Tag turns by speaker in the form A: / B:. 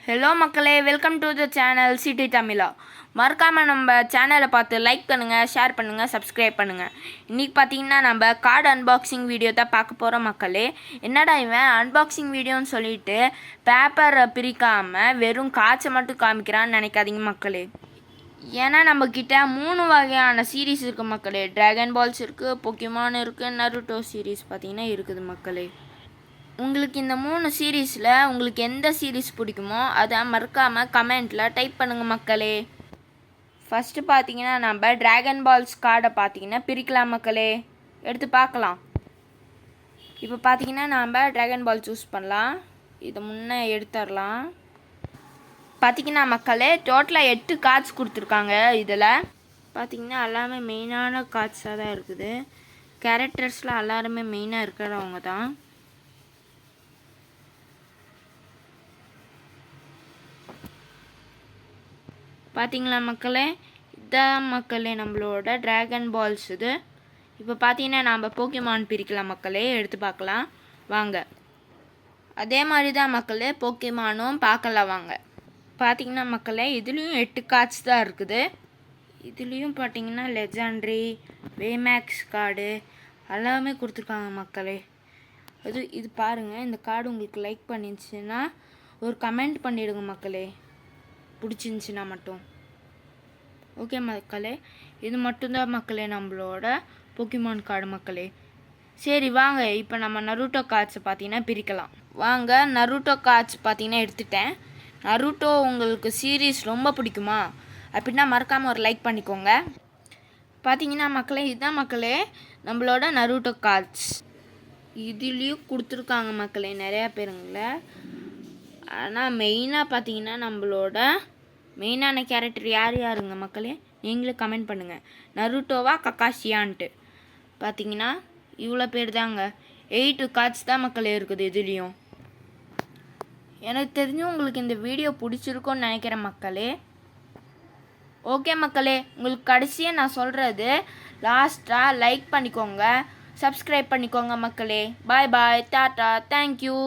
A: Hello மக்களே, welcome to the channel city தமிழா. மறக்காமல் நம்ம சேனலை பார்த்து லைக் பண்ணுங்கள், ஷேர் பண்ணுங்கள், சப்ஸ்கிரைப் பண்ணுங்கள். இன்றைக்கி பார்த்தீங்கன்னா நம்ம கார்டு அன்பாக்சிங் வீடியோ தான் பார்க்க போகிறோம் மக்களே. என்னடா இவன் அன்பாக்சிங் வீடியோன்னு சொல்லிட்டு பேப்பரை பிரிக்காமல் வெறும் காய்ச்சை மட்டும் காமிக்கிறான்னு நினைக்காதீங்க மக்களே. ஏன்னா நம்மக்கிட்ட 3 வகையான சீரீஸ் இருக்குது மக்களே. ட்ராகன் பால்ஸ் இருக்குது, பொக்கிமான் இருக்குது, நருட்டோ சீரீஸ் பார்த்தீங்கன்னா இருக்குது மக்களே. உங்களுக்கு இந்த 3 சீரீஸில் உங்களுக்கு எந்த சீரீஸ் பிடிக்குமோ அதை மறக்காமல் கமெண்ட்டில் டைப் பண்ணுங்கள் மக்களே. ஃபஸ்ட்டு பார்த்தீங்கன்னா நம்ம ட்ராகன் பால்ஸ் கார்டை பார்த்தீங்கன்னா பிரிக்கலாம் மக்களே. எடுத்து பார்க்கலாம். இப்போ பார்த்தீங்கன்னா நாம் ட்ராகன் பால் சூஸ் பண்ணலாம். இதை முன்னே எடுத்துடலாம். பார்த்தீங்கன்னா மக்களே, டோட்டலாக 8 கார்ட்ஸ் கொடுத்துருக்காங்க. இதில் பார்த்தீங்கன்னா எல்லாமே மெயினான கார்ட்ஸாக தான் இருக்குது. கேரக்டர்ஸில் எல்லாருமே மெயினாக இருக்கிறவங்க தான். பார்த்தீங்களா மக்களே, இதான் மக்களே நம்மளோட ட்ராகன் பால்ஸ். இது இப்போ பார்த்தீங்கன்னா நாம் போக்கிமான் பிரிக்கலாம் மக்களே. எடுத்து பார்க்கலாம் வாங்க. அதே மாதிரி தான் மக்களே போக்கிமானும் பார்க்கலாம் வாங்க. பார்த்தீங்கன்னா மக்களே, இதுலேயும் 8 கார்ட்ஸ் தான் இருக்குது. இதுலேயும் பார்த்தீங்கன்னா லெஜெண்ட்ரி, வேமேக்ஸ் கார்டு எல்லாமே கொடுத்துருக்காங்க மக்களே. இது பாருங்கள். இந்த கார்டு உங்களுக்கு லைக் பண்ணிருந்துச்சுன்னா ஒரு கமெண்ட் பண்ணிவிடுங்க மக்களே, பிடிச்சிருந்துச்சின்னா மட்டும். ஓகே மக்களே, இது மட்டும்தான் மக்களே நம்மளோட போக்கிமான் கார்டு மக்களே. சரி வாங்க, இப்போ நம்ம நருட்டோ கார்ட்ஸை பார்த்தீங்கன்னா பிரிக்கலாம் வாங்க. நருட்டோ கார்ட்ஸ் பார்த்தீங்கன்னா எடுத்துட்டேன். நருட்டோ உங்களுக்கு சீரீஸ் ரொம்ப பிடிக்குமா அப்படின்னா மறக்காமல் ஒரு லைக் பண்ணிக்கோங்க. பார்த்தீங்கன்னா மக்களே, இதுதான் மக்களே நம்மளோட நருட்டோ கார்ட்ஸ். இதுலேயும் கொடுத்துருக்காங்க மக்களே நிறையா பேருங்கள. ஆனால் மெயினாக பார்த்தீங்கன்னா நம்மளோட மெயினான கேரக்டர் யாருங்க மக்களே, நீங்களே கமெண்ட் பண்ணுங்கள். நருட்டோவா கக்காஷியான்ட்டு பார்த்தீங்கன்னா இவ்வளோ பேர் தாங்க. 8 கார்ட்ஸ் தான் மக்களே இருக்குது இதுலேயும். எனக்கு தெரிஞ்சு உங்களுக்கு இந்த வீடியோ பிடிச்சிருக்கும்னு நினைக்கிறேன் மக்களே. ஓகே மக்களே, உங்களுக்கு கடைசியாக நான் சொல்கிறது லாஸ்ட்டாக லைக் பண்ணிக்கோங்க, சப்ஸ்கிரைப் பண்ணிக்கோங்க மக்களே. பாய் பாய், டாட்டா, தேங்க்யூ.